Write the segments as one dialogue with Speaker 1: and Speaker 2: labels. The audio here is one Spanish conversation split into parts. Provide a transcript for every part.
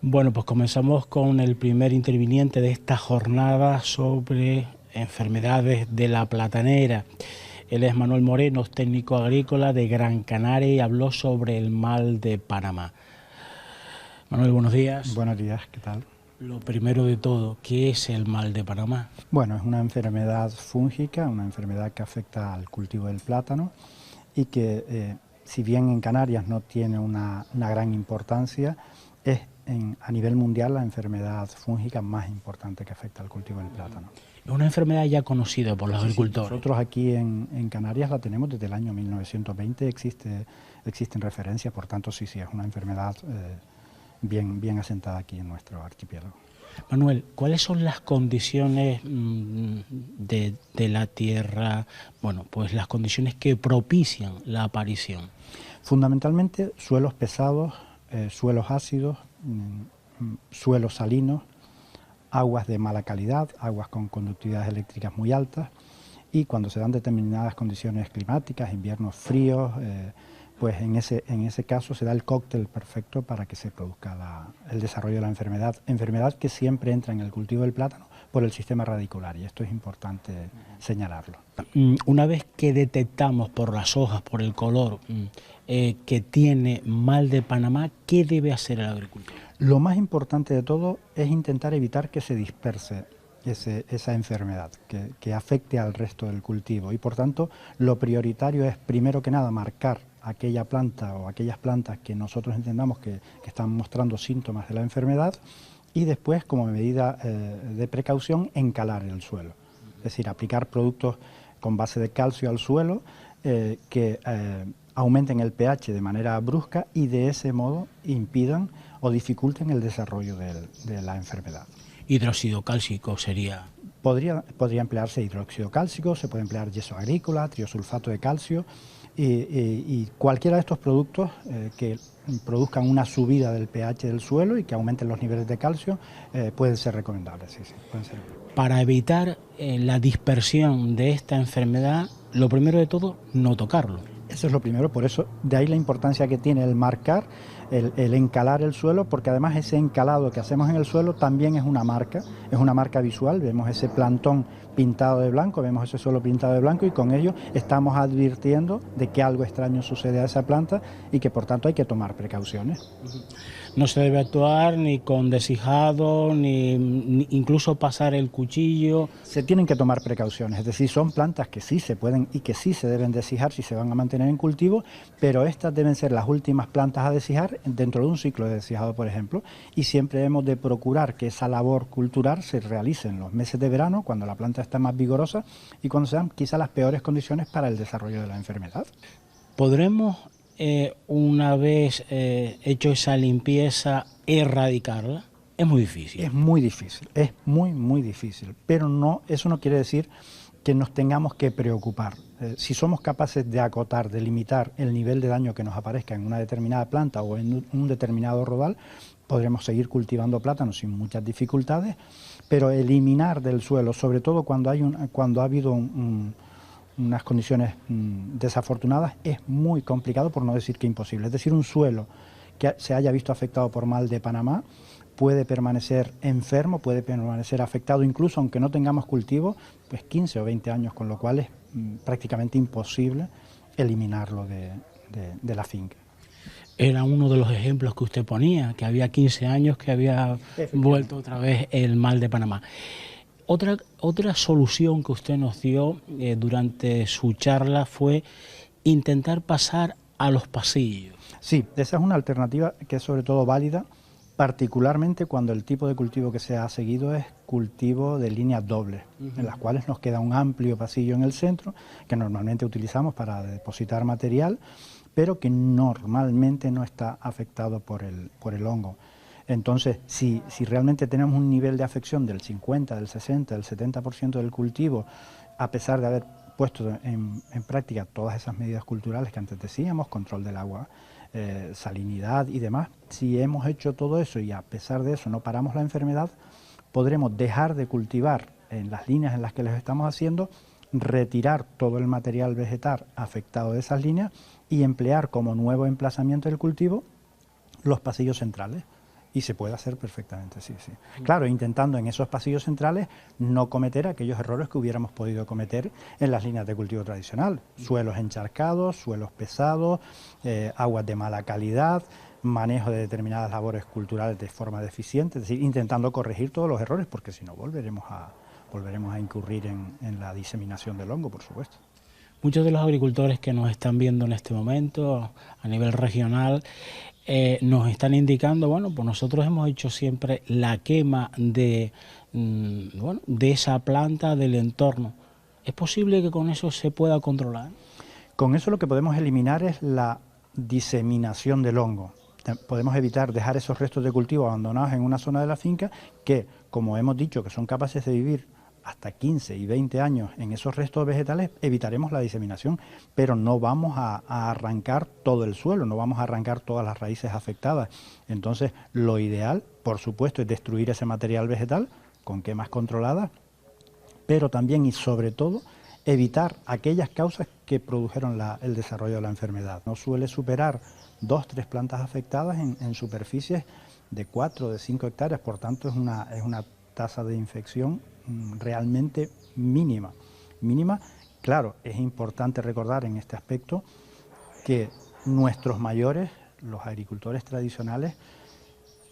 Speaker 1: Bueno, pues comenzamos con el primer interviniente de esta jornada sobre enfermedades de la platanera. Él es Manuel Moreno, técnico agrícola de Gran Canaria y habló sobre el mal de Panamá. Manuel, buenos días.
Speaker 2: Buenos días, ¿qué tal?
Speaker 1: Lo primero de todo, ¿qué es el mal de Panamá?
Speaker 2: Bueno, es una enfermedad fúngica, una enfermedad que afecta al cultivo del plátano y que, si bien en Canarias no tiene una gran importancia, es a nivel mundial la enfermedad fúngica más importante que afecta al cultivo del plátano.
Speaker 1: Es una enfermedad ya conocida por los agricultores.
Speaker 2: Nosotros aquí en Canarias la tenemos desde el año 1920, existen referencias, por tanto sí, es una enfermedad bien asentada aquí en nuestro archipiélago.
Speaker 1: Manuel, ¿cuáles son las condiciones de la tierra, bueno, pues las condiciones que propician la aparición?
Speaker 2: Fundamentalmente suelos pesados, suelos ácidos, suelos salinos, aguas de mala calidad, aguas con conductividades eléctricas muy altas, y cuando se dan determinadas condiciones climáticas, inviernos fríos, pues en ese caso se da el cóctel perfecto para que se produzca el desarrollo de la enfermedad que siempre entra en el cultivo del plátano por el sistema radicular, y esto es importante señalarlo.
Speaker 1: Una vez que detectamos por las hojas, por el color, que tiene mal de Panamá, ¿qué debe hacer el agricultor?
Speaker 2: Lo más importante de todo es intentar evitar que se disperse esa enfermedad, que afecte al resto del cultivo, y por tanto lo prioritario es primero que nada marcar aquella planta o aquellas plantas que nosotros entendamos que están mostrando síntomas de la enfermedad, y después, como medida de precaución, encalar el suelo, es decir, aplicar productos con base de calcio al suelo que aumenten el pH de manera brusca y de ese modo impidan o dificulten el desarrollo de la enfermedad.
Speaker 1: Hidróxido cálcico sería...
Speaker 2: Podría emplearse hidróxido cálcico, se puede emplear yeso agrícola, triosulfato de calcio, y cualquiera de estos productos que produzcan una subida del pH del suelo y que aumenten los niveles de calcio pueden ser recomendables. Sí, pueden ser.
Speaker 1: Para evitar la dispersión de esta enfermedad, lo primero de todo, no tocarlo.
Speaker 2: Eso es lo primero, por eso de ahí la importancia que tiene el marcar, el encalar el suelo, porque además ese encalado que hacemos en el suelo también es una marca visual. Vemos ese plantón pintado de blanco, vemos ese suelo pintado de blanco, y con ello estamos advirtiendo de que algo extraño sucede a esa planta y que por tanto hay que tomar precauciones.
Speaker 1: No se debe actuar ni con deshijado, ni incluso pasar el cuchillo.
Speaker 2: Se tienen que tomar precauciones, es decir, son plantas que sí se pueden y que sí se deben deshijar si se van a mantener en cultivo, pero estas deben ser las últimas plantas a deshijar dentro de un ciclo de deshijado, por ejemplo, y siempre hemos de procurar que esa labor cultural se realice en los meses de verano, cuando la planta está más vigorosa y cuando sean quizá las peores condiciones para el desarrollo de la enfermedad.
Speaker 1: ¿Podremos, una vez hecho esa limpieza, erradicarla? Es muy difícil.
Speaker 2: Es muy difícil, es muy difícil, pero eso no quiere decir que nos tengamos que preocupar. Si somos capaces de acotar, de limitar el nivel de daño que nos aparezca en una determinada planta o en un determinado rodal, podremos seguir cultivando plátanos sin muchas dificultades, pero eliminar del suelo, sobre todo cuando ha habido unas condiciones desafortunadas, es muy complicado, por no decir que imposible. Es decir, un suelo que se haya visto afectado por mal de Panamá puede permanecer enfermo, puede permanecer afectado, incluso aunque no tengamos cultivo, pues 15 o 20 años, con lo cual es prácticamente imposible eliminarlo de la finca.
Speaker 1: Era uno de los ejemplos que usted ponía, que había 15 años que había vuelto otra vez el mal de Panamá. Otra solución que usted nos dio durante su charla fue intentar pasar a los pasillos.
Speaker 2: Sí, esa es una alternativa que es sobre todo válida, particularmente cuando el tipo de cultivo que se ha seguido es cultivo de líneas dobles, en las cuales nos queda un amplio pasillo en el centro, que normalmente utilizamos para depositar material, pero que normalmente no está afectado por el hongo. Entonces, si realmente tenemos un nivel de afección del 50, del 60, del 70% del cultivo, a pesar de haber puesto en práctica todas esas medidas culturales que antes decíamos, control del agua, salinidad y demás, si hemos hecho todo eso y a pesar de eso no paramos la enfermedad, podremos dejar de cultivar en las líneas en las que les estamos haciendo, retirar todo el material vegetal afectado de esas líneas y emplear como nuevo emplazamiento del cultivo los pasillos centrales, Y se puede hacer perfectamente, sí, sí. Claro, intentando en esos pasillos centrales no cometer aquellos errores que hubiéramos podido cometer en las líneas de cultivo tradicional. Suelos encharcados, suelos pesados, aguas de mala calidad, manejo de determinadas labores culturales de forma deficiente, es decir, intentando corregir todos los errores, porque si no volveremos a incurrir en la diseminación del hongo, por supuesto.
Speaker 1: Muchos de los agricultores que nos están viendo en este momento a nivel regional nos están indicando, bueno, pues nosotros hemos hecho siempre la quema de esa planta del entorno. ¿Es posible que con eso se pueda controlar?
Speaker 2: Con eso lo que podemos eliminar es la diseminación del hongo. Podemos evitar dejar esos restos de cultivo abandonados en una zona de la finca que, como hemos dicho, que son capaces de vivir hasta 15 y 20 años en esos restos vegetales, evitaremos la diseminación, pero no vamos a arrancar todo el suelo, no vamos a arrancar todas las raíces afectadas. Entonces, lo ideal, por supuesto, es destruir ese material vegetal con quemas controladas, pero también y sobre todo evitar aquellas causas que produjeron el desarrollo de la enfermedad. No suele superar 2 o 3 plantas afectadas en superficies de 4 o de 5 hectáreas, por tanto es una tasa de infección realmente mínima. Claro, es importante recordar en este aspecto que nuestros mayores, los agricultores tradicionales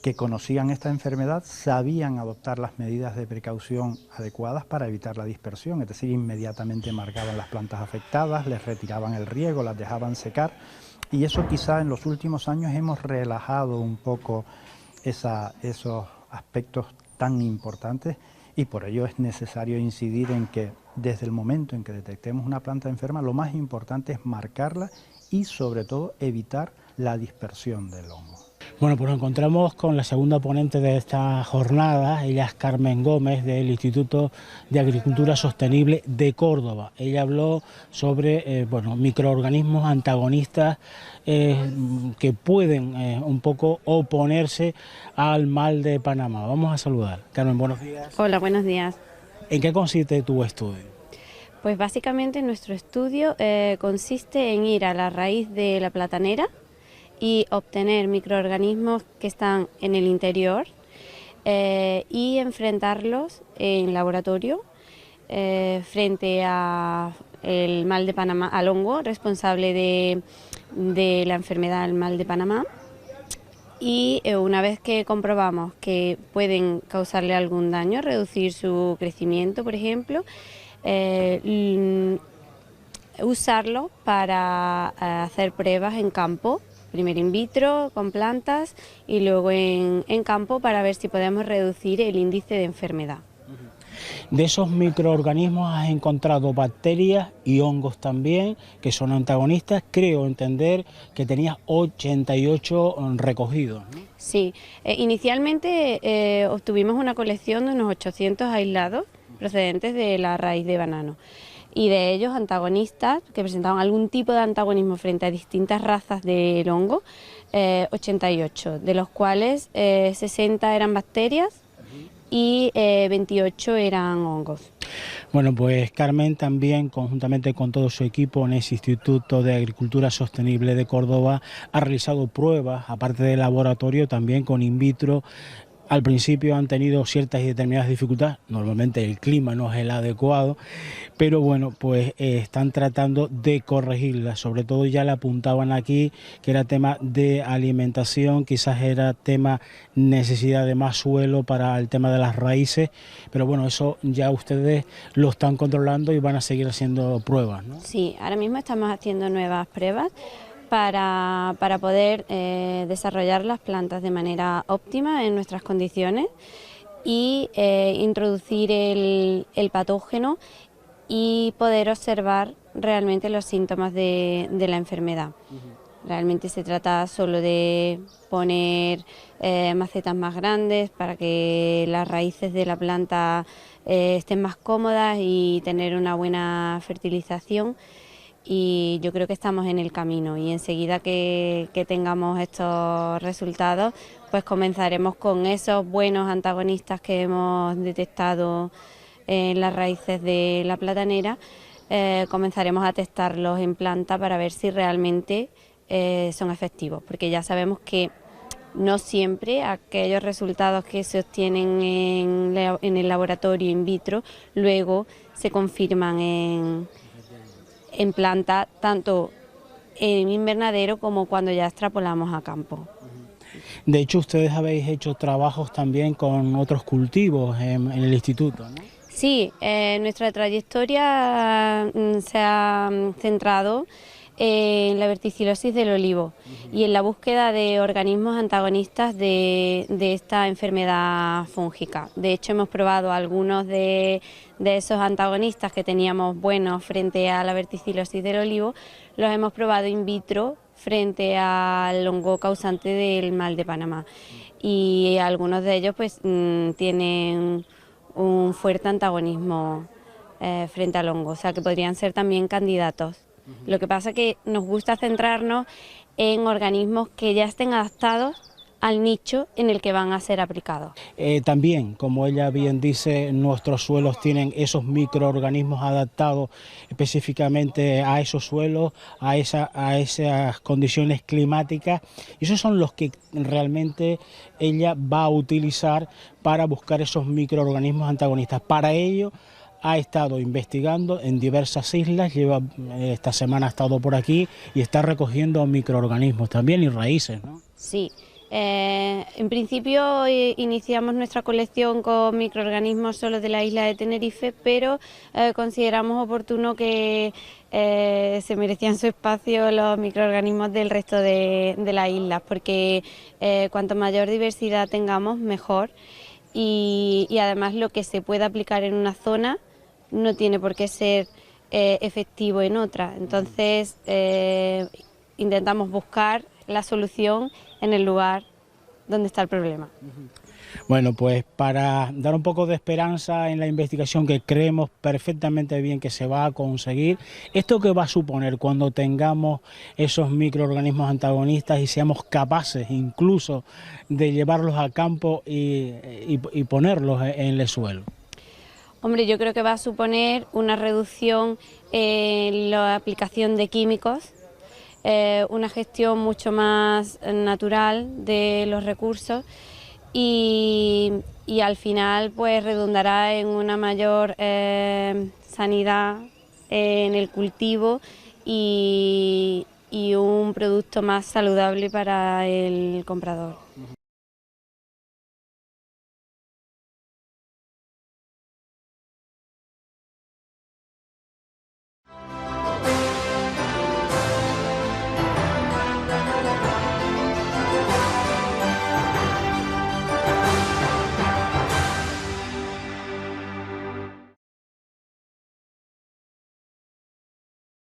Speaker 2: que conocían esta enfermedad, sabían adoptar las medidas de precaución adecuadas para evitar la dispersión, es decir, inmediatamente marcaban las plantas afectadas, les retiraban el riego, las dejaban secar, y eso quizá en los últimos años hemos relajado un poco esos aspectos tan importantes, y por ello es necesario incidir en que desde el momento en que detectemos una planta enferma, lo más importante es marcarla y sobre todo evitar la dispersión del hongo.
Speaker 1: Bueno, pues nos encontramos con la segunda ponente de esta jornada, ella es Carmen Gómez del Instituto de Agricultura Sostenible de Córdoba. Ella habló sobre microorganismos antagonistas que pueden un poco oponerse al mal de Panamá. Vamos a saludar. Carmen, buenos días.
Speaker 3: Hola, buenos días.
Speaker 1: ¿En qué consiste tu estudio?
Speaker 3: Pues básicamente nuestro estudio consiste en ir a la raíz de la platanera y obtener microorganismos que están en el interior y enfrentarlos en laboratorio frente a el mal de Panamá, al hongo responsable de la enfermedad del mal de Panamá. Y una vez que comprobamos que pueden causarle algún daño, reducir su crecimiento, por ejemplo, usarlo para hacer pruebas en campo. Primero in vitro con plantas y luego en campo para ver si podemos reducir el índice de enfermedad.
Speaker 1: De esos microorganismos has encontrado bacterias y hongos también, que son antagonistas. Creo entender que tenías 88 recogidos, ¿no?
Speaker 3: Sí, inicialmente obtuvimos una colección de unos 800 aislados procedentes de la raíz de banano. Y de ellos antagonistas que presentaban algún tipo de antagonismo frente a distintas razas del hongo, 88, de los cuales 60 eran bacterias y 28 eran hongos.
Speaker 1: Bueno, pues Carmen también, conjuntamente con todo su equipo en ese Instituto de Agricultura Sostenible de Córdoba, ha realizado pruebas, aparte de laboratorio, también con in vitro. Al principio han tenido ciertas y determinadas dificultades, normalmente el clima no es el adecuado, pero bueno, pues están tratando de corregirlas, sobre todo ya le apuntaban aquí que era tema de alimentación, quizás era tema necesidad de más suelo para el tema de las raíces, pero bueno, eso ya ustedes lo están controlando y van a seguir haciendo pruebas, ¿no?
Speaker 3: Sí, ahora mismo estamos haciendo nuevas pruebas para poder desarrollar las plantas de manera óptima en nuestras condiciones y introducir el patógeno y poder observar realmente los síntomas de la enfermedad. Realmente se trata solo de poner macetas más grandes para que las raíces de la planta estén más cómodas y tener una buena fertilización. Y yo creo que estamos en el camino y enseguida que tengamos estos resultados, pues comenzaremos con esos buenos antagonistas que hemos detectado en las raíces de la platanera, comenzaremos a testarlos en planta para ver si realmente son efectivos, porque ya sabemos que No siempre aquellos resultados que se obtienen en el laboratorio in vitro luego se confirman en planta, tanto en invernadero como cuando ya extrapolamos a campo.
Speaker 1: De hecho, ustedes habéis hecho trabajos también con otros cultivos en el instituto, ¿no?
Speaker 3: Sí, nuestra trayectoria se ha centrado en la verticilosis del olivo y en la búsqueda de organismos antagonistas de esta enfermedad fúngica. De hecho, hemos probado algunos de esos antagonistas que teníamos buenos frente a la verticilosis del olivo, los hemos probado in vitro frente al hongo causante del mal de Panamá, y algunos de ellos pues tienen un fuerte antagonismo frente al hongo, o sea que podrían ser también candidatos. Lo que pasa es que nos gusta centrarnos en organismos que ya estén adaptados al nicho en el que van a ser aplicados.
Speaker 1: También, como ella bien dice, nuestros suelos tienen esos microorganismos adaptados específicamente a esos suelos, a esas condiciones climáticas, y esos son los que realmente ella va a utilizar para buscar esos microorganismos antagonistas. Para ello ha estado investigando en diversas islas, esta semana ha estado por aquí y está recogiendo microorganismos también y raíces, ¿no?
Speaker 3: Sí. En principio iniciamos nuestra colección con microorganismos solo de la isla de Tenerife, pero consideramos oportuno que se merecían su espacio los microorganismos del resto de las islas, porque cuanto mayor diversidad tengamos, mejor, y además lo que se pueda aplicar en una zona no tiene por qué ser efectivo en otra. Entonces intentamos buscar la solución en el lugar donde está el problema.
Speaker 1: Bueno, pues para dar un poco de esperanza en la investigación, que creemos perfectamente bien que se va a conseguir, ¿esto qué va a suponer cuando tengamos esos microorganismos antagonistas y seamos capaces incluso de llevarlos a campo y ponerlos en el suelo?
Speaker 3: Hombre, yo creo que va a suponer una reducción en la aplicación de químicos, una gestión mucho más natural de los recursos y al final pues redundará en una mayor sanidad en el cultivo y un producto más saludable para el comprador.